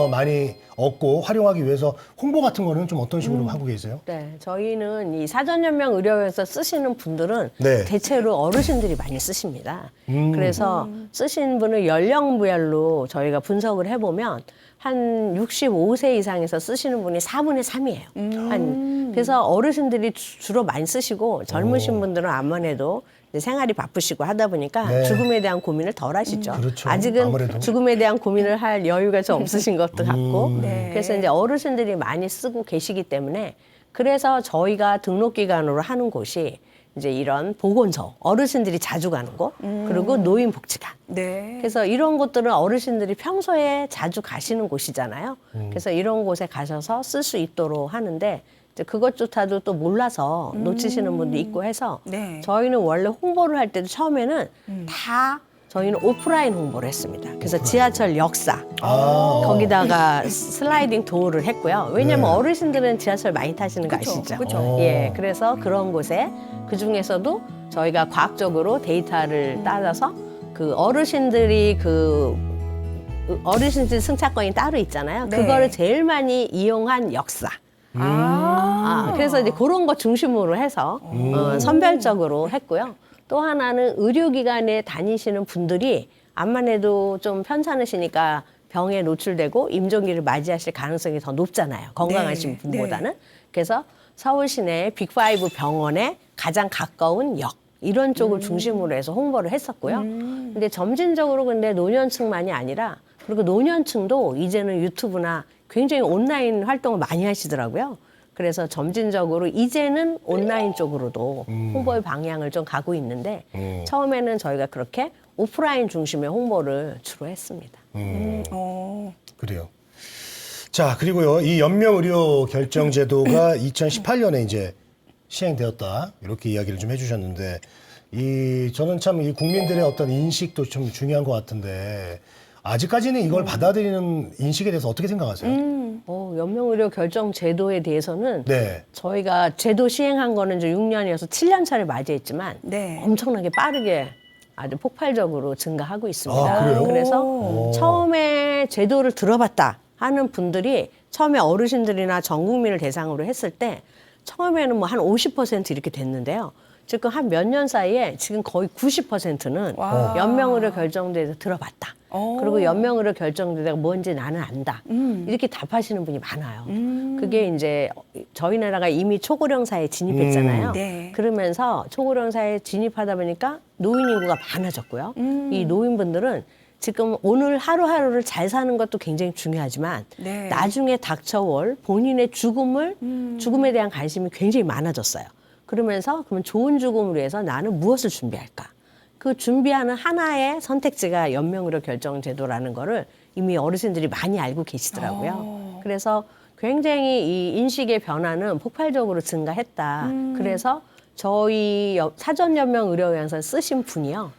많이 얻고 활용하기 위해서 홍보 같은 거는 좀 어떤 식으로 하고 계세요? 네, 저희는 이 사전연명 의료에서 쓰시는 분들은 네. 대체로 어르신들이 많이 쓰십니다. 그래서 쓰신 분을 연령별로 저희가 분석을 해보면 한 65세 이상에서 쓰시는 분이 4분의 3이에요. 그래서 어르신들이 주로 많이 쓰시고 젊으신 분들은 암만 해도 이제 생활이 바쁘시고 하다 보니까 네. 죽음에 대한 고민을 덜 하시죠. 그렇죠. 아직은 아무래도. 죽음에 대한 고민을 할 여유가 좀 없으신 것도 같고. 네. 그래서 이제 어르신들이 많이 쓰고 계시기 때문에 그래서 저희가 등록기관으로 하는 곳이 이제 이런 보건소, 어르신들이 자주 가는 곳, 그리고 노인복지관. 네. 그래서 이런 곳들은 어르신들이 평소에 자주 가시는 곳이잖아요. 그래서 이런 곳에 가셔서 쓸 수 있도록 하는데 이제 그것조차도 또 몰라서 놓치시는 분도 있고 해서 네. 저희는 원래 홍보를 할 때도 처음에는 다 저희는 오프라인 홍보를 했습니다. 그래서 지하철 역사 거기다가 슬라이딩 도어를 했고요. 왜냐하면 네. 어르신들은 지하철 많이 타시는 거 그쵸, 아시죠? 그쵸. 예, 그래서 그런 곳에 그 중에서도 저희가 과학적으로 데이터를 따져서 그 어르신들이 어르신들 승차권이 따로 있잖아요. 네. 그거를 제일 많이 이용한 역사. 그래서 이제 그런 거 중심으로 해서 선별적으로 했고요. 또 하나는 의료기관에 다니시는 분들이 암만 해도 좀 편찮으시니까 병에 노출되고 임종기를 맞이하실 가능성이 더 높잖아요. 건강하신 네. 분보다는. 그래서 서울 시내 빅5 병원에 가장 가까운 역 이런 쪽을 중심으로 해서 홍보를 했었고요. 근데 점진적으로 근데 노년층만이 아니라 그리고 노년층도 이제는 유튜브나 굉장히 온라인 활동을 많이 하시더라고요. 그래서 점진적으로 이제는 온라인 쪽으로도 홍보의 방향을 좀 가고 있는데 처음에는 저희가 그렇게 오프라인 중심의 홍보를 주로 했습니다. 그래요. 자, 그리고요, 이 연명의료 결정제도가 2018년에 이제 시행되었다. 이렇게 이야기를 좀 해주셨는데, 저는 참 이 국민들의 어떤 인식도 좀 중요한 것 같은데, 아직까지는 이걸 받아들이는 인식에 대해서 어떻게 생각하세요? 연명의료 결정 제도에 대해서는 네. 저희가 제도 시행한 거는 이제 6년이어서 7년 차를 맞이했지만 네. 엄청나게 빠르게 아주 폭발적으로 증가하고 있습니다. 아, 그래요? 그래서 처음에 제도를 들어봤다 하는 분들이 처음에 어르신들이나 전 국민을 대상으로 했을 때 처음에는 뭐 한 50% 이렇게 됐는데요. 지금 한 몇 년 사이에 지금 거의 90%는 와. 연명의료 결정제에서 들어봤다. 그리고 연명의료 결정제가 뭔지 나는 안다. 이렇게 답하시는 분이 많아요. 그게 이제 저희 나라가 이미 초고령 사회에 진입했잖아요. 네. 그러면서 초고령 사회에 진입하다 보니까 노인 인구가 많아졌고요. 이 노인분들은 지금 오늘 하루하루를 잘 사는 것도 굉장히 중요하지만 네. 나중에 닥쳐올 본인의 죽음에 대한 관심이 굉장히 많아졌어요. 그러면서 그러면 좋은 죽음을 위해서 나는 무엇을 준비할까? 그 준비하는 하나의 선택지가 연명의료 결정제도라는 거를 이미 어르신들이 많이 알고 계시더라고요. 그래서 굉장히 이 인식의 변화는 폭발적으로 증가했다. 그래서 저희 사전연명의료원에서 쓰신 분이요.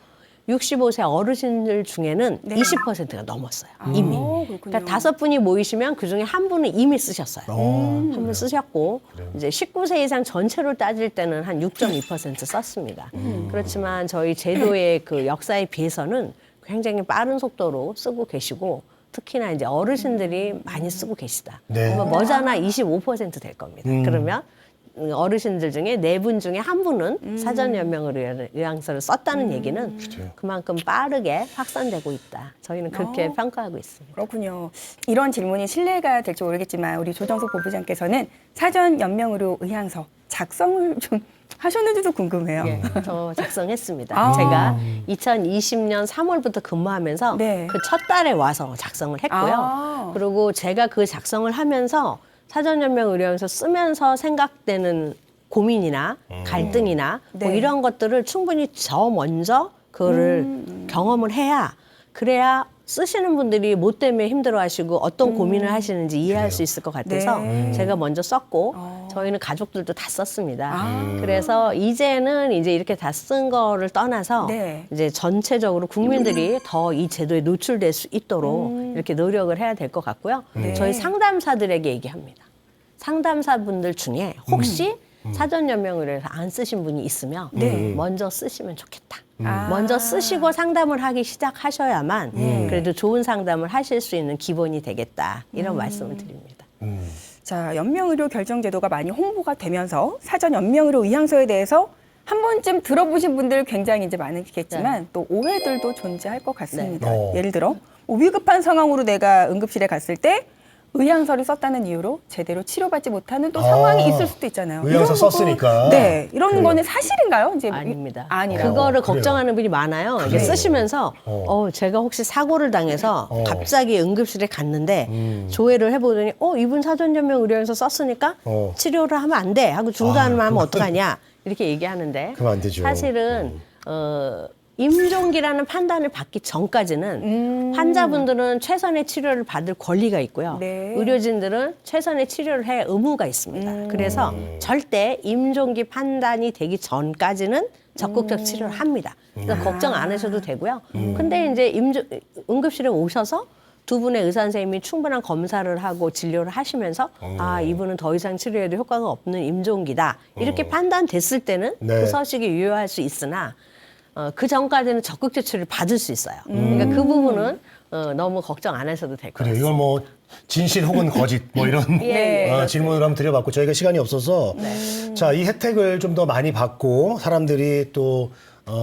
65세 어르신들 중에는 네. 20%가 넘었어요. 이미. 그렇군요. 그러니까 5분이 모이시면 그중에 한 분은 이미 쓰셨어요. 한 분 쓰셨고 이제 19세 이상 전체로 따질 때는 한 6.2% 썼습니다. 그렇지만 저희 제도의 그 역사에 비해서는 굉장히 빠른 속도로 쓰고 계시고 특히나 이제 어르신들이 많이 쓰고 계시다. 네. 그러면 머지않아 25%될 겁니다. 그러면 어르신들 중에 4분 중에 한 분은 사전연명의료 의향서를 썼다는 얘기는 그만큼 빠르게 확산되고 있다. 저희는 그렇게 평가하고 있습니다. 그렇군요. 이런 질문이 실례가 될지 모르겠지만 우리 조정석 본부장께서는 사전 연명의료 의향서 작성을 좀 하셨는지도 궁금해요. 예, 저 작성했습니다. 아. 제가 2020년 3월부터 근무하면서 네. 그 첫 달에 와서 작성을 했고요. 아. 그리고 제가 그 작성을 하면서 사전연명의료원에서 쓰면서 생각되는 고민이나 갈등이나 뭐 네. 이런 것들을 충분히 저 먼저 그거를 경험을 해야 그래야 쓰시는 분들이 뭐 때문에 힘들어하시고 어떤 고민을 하시는지 이해할 수 있을 것 같아서 네. 제가 먼저 썼고 저희는 가족들도 다 썼습니다. 그래서 이제는 이제 이렇게 다 쓴 거를 떠나서 네. 이제 전체적으로 국민들이 더 이 제도에 노출될 수 있도록 이렇게 노력을 해야 될 것 같고요. 네. 저희 상담사들에게 얘기합니다. 상담사분들 중에 혹시 사전 연명 의료에서 안 쓰신 분이 있으면 먼저 쓰시면 좋겠다. 아. 먼저 쓰시고 상담을 하기 시작하셔야만 그래도 좋은 상담을 하실 수 있는 기본이 되겠다. 이런 말씀을 드립니다. 자, 연명의료 결정제도가 많이 홍보가 되면서 사전 연명의료 의향서에 대해서 한 번쯤 들어보신 분들 굉장히 이제 많으시겠지만 또 오해들도 존재할 것 같습니다. 네. 예를 들어 뭐 위급한 상황으로 내가 응급실에 갔을 때 의향서를 썼다는 이유로 제대로 치료받지 못하는 또 상황이 있을 수도 있잖아요. 의향서 이런 거- 썼으니까. 네, 이런 그래요. 거는 사실인가요? 이제 아닙니다. 아니라고. 그거를 그래요? 걱정하는 분이 많아요. 이게 그래요? 쓰시면서 제가 혹시 사고를 당해서 갑자기 응급실에 갔는데 조회를 해보더니 이분 사전연명 의료에서 썼으니까 치료를 하면 안 돼 하고 중단을 하면 어떡하냐 이렇게 얘기하는데 그러면 안 되죠. 사실은 임종기라는 판단을 받기 전까지는 환자분들은 최선의 치료를 받을 권리가 있고요. 네. 의료진들은 최선의 치료를 할 의무가 있습니다. 그래서 절대 임종기 판단이 되기 전까지는 적극적 치료를 합니다. 그러니까 걱정 안 하셔도 되고요. 근데 이제 응급실에 오셔서 두 분의 의사 선생님이 충분한 검사를 하고 진료를 하시면서 이분은 더 이상 치료해도 효과가 없는 임종기다. 이렇게 판단됐을 때는 네. 그 서식이 유효할 수 있으나 그 전까지는 적극적 치료를 받을 수 있어요. 그러니까 그 부분은 너무 걱정 안 하셔도 될 것 그래요. 같습니다. 이건 뭐 진실 혹은 거짓 뭐 이런 예. 질문을 한번 드려봤고 저희가 시간이 없어서 자, 이 혜택을 좀 더 많이 받고 사람들이 또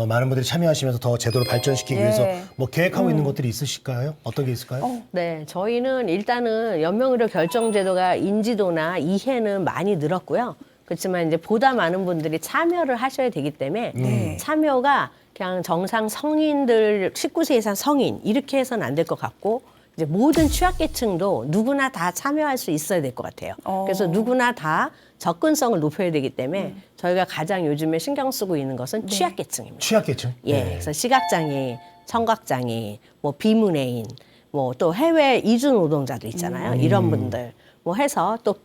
많은 분들이 참여하시면서 더 제도를 발전시키기 예. 위해서 뭐 계획하고 있는 것들이 있으실까요? 어떤 게 있을까요? 네, 저희는 일단은 연명의료 결정제도가 인지도나 이해는 많이 늘었고요. 그렇지만 이제 보다 많은 분들이 참여를 하셔야 되기 때문에 참여가 그냥 정상 성인들 19세 이상 성인 이렇게 해서는 안 될 것 같고 이제 모든 취약계층도 누구나 다 참여할 수 있어야 될 것 같아요. 그래서 누구나 다 접근성을 높여야 되기 때문에 저희가 가장 요즘에 신경 쓰고 있는 것은 취약계층입니다. 취약계층? 예, 그래서 시각장애, 청각장애, 뭐 비문해인, 뭐 또 해외 이주 노동자들 있잖아요. 이런 분들 뭐 해서 또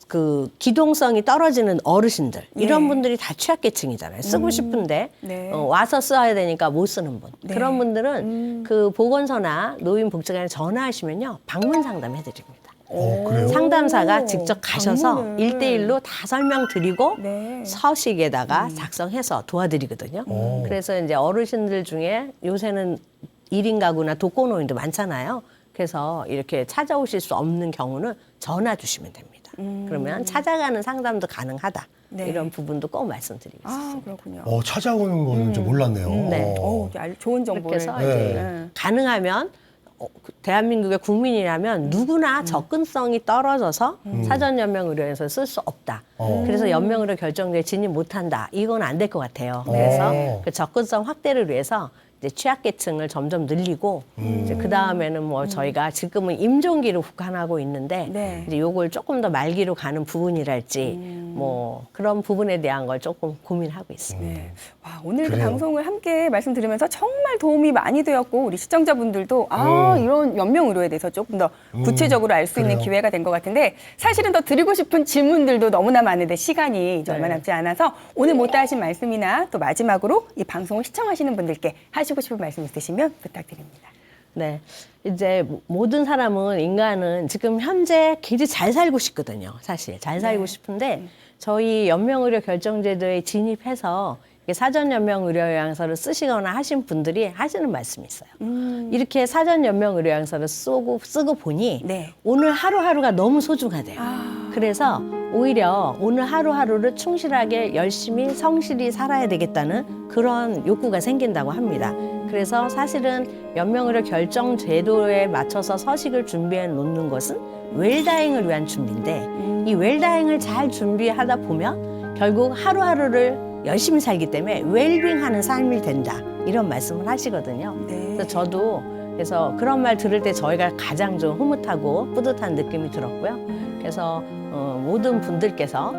그 기동성이 떨어지는 어르신들 이런 분들이 다 취약계층이잖아요. 쓰고 싶은데 네. 와서 써야 되니까 못 쓰는 분. 그런 분들은 그 보건소나 노인복지관에 전화하시면요 방문 상담 해드립니다. 그래요? 상담사가 직접 가셔서 방문을. 1대1로 다 설명드리고 네. 서식에다가 작성해서 도와드리거든요. 그래서 이제 어르신들 중에 요새는 1인 가구나 독거노인도 많잖아요. 그래서 이렇게 찾아오실 수 없는 경우는 전화 주시면 됩니다. 그러면 찾아가는 상담도 가능하다. 네. 이런 부분도 꼭 말씀드리겠습니다. 아, 그렇군요. 찾아오는 거는 좀 몰랐네요. 네. 좋은 정보를. 그래서 네. 이제 가능하면 대한민국의 국민이라면 누구나 접근성이 떨어져서 사전연명의료에서 쓸 수 없다. 그래서 연명의료 결정제에 진입 못한다. 이건 안 될 것 같아요. 그래서 그 접근성 확대를 위해서 이제 취약계층을 점점 늘리고 이제 그 다음에는 뭐 저희가 지금은 임종기로 국한하고 있는데 네. 이제 요걸 조금 더 말기로 가는 부분이랄지 뭐 그런 부분에 대한 걸 조금 고민하고 있습니다. 네. 와, 오늘 그 그래요. 방송을 함께 말씀드리면서 정말 도움이 많이 되었고 우리 시청자분들도 이런 연명의료에 대해서 조금 더 구체적으로 알 수 있는 그래요. 기회가 된 것 같은데 사실은 더 드리고 싶은 질문들도 너무나 많은데 시간이 이제 얼마 남지 않아서 오늘 못다 하신 말씀이나 또 마지막으로 이 방송을 시청하시는 분들께 하시고 싶은 말씀 있으시면 부탁드립니다. 네. 이제 모든 사람은, 인간은 지금 현재 굉장히 잘 살고 싶거든요. 사실. 잘 살고 싶은데 저희 연명의료 결정제도에 진입해서 사전연명의료요양서를 쓰시거나 하신 분들이 하시는 말씀이 있어요. 이렇게 사전연명의료요양서를 쓰고 보니 네. 오늘 하루하루가 너무 소중하대요. 그래서 오히려 오늘 하루하루를 충실하게 열심히 성실히 살아야 되겠다는 그런 욕구가 생긴다고 합니다. 그래서 사실은 연명의료 결정 제도에 맞춰서 서식을 준비해 놓는 것은 웰다잉을 위한 준비인데 이 웰다잉을 잘 준비하다 보면 결국 하루하루를 열심히 살기 때문에 웰빙하는 삶이 된다. 이런 말씀을 하시거든요. 네. 그래서 저도 그래서 그런 말 들을 때 저희가 가장 좀 흐뭇하고 뿌듯한 느낌이 들었고요. 그래서 모든 분들께서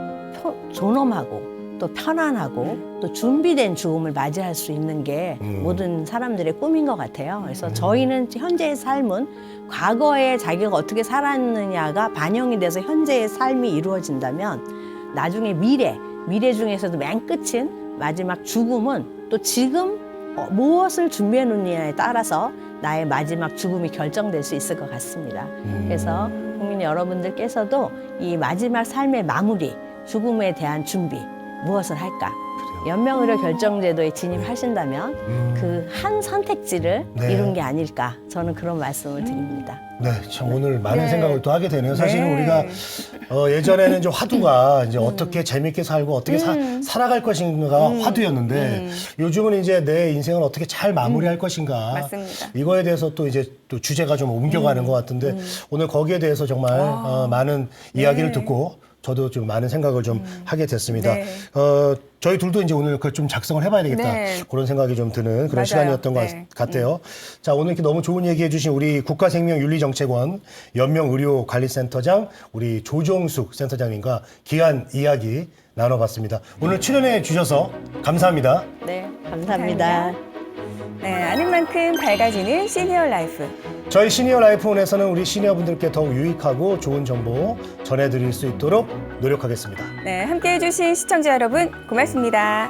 존엄하고 또 편안하고 또 준비된 죽음을 맞이할 수 있는 게 모든 사람들의 꿈인 것 같아요. 그래서 저희는 현재의 삶은 과거에 자기가 어떻게 살았느냐가 반영이 돼서 현재의 삶이 이루어진다면 나중에 미래 중에서도 맨 끝인 마지막 죽음은 또 지금 무엇을 준비해 놓느냐에 따라서 나의 마지막 죽음이 결정될 수 있을 것 같습니다. 그래서 국민 여러분들께서도 이 마지막 삶의 마무리, 죽음에 대한 준비, 무엇을 할까? 연명의료 결정제도에 진입하신다면 그 한 선택지를 네. 이룬 게 아닐까, 저는 그런 말씀을 드립니다. 네, 참 오늘 많은 네. 생각을 또 하게 되네요. 사실은 네. 우리가 예전에는 좀 화두가 이제 어떻게 재밌게 살고 어떻게 살아갈 것인가가 화두였는데 요즘은 이제 내 인생을 어떻게 잘 마무리할 것인가. 맞습니다. 이거에 대해서 또 이제 또 주제가 좀 옮겨가는 것 같은데 오늘 거기에 대해서 정말 많은 이야기를 네. 듣고 저도 좀 많은 생각을 좀 하게 됐습니다. 네. 저희 둘도 이제 오늘 그걸 좀 작성을 해봐야 되겠다. 네. 그런 생각이 좀 드는 그런 맞아요. 시간이었던 것 네. 같아요. 자, 오늘 이렇게 너무 좋은 얘기 해주신 우리 국가생명윤리정책원 연명의료관리센터장 우리 조종숙 센터장님과 귀한 이야기 나눠봤습니다. 오늘 출연해 주셔서 감사합니다. 네, 감사합니다. 네, 아는 만큼 밝아지는 시니어 라이프. 저희 시니어 라이프원에서는 우리 시니어분들께 더욱 유익하고 좋은 정보 전해드릴 수 있도록 노력하겠습니다. 네, 함께해 주신 시청자 여러분 고맙습니다.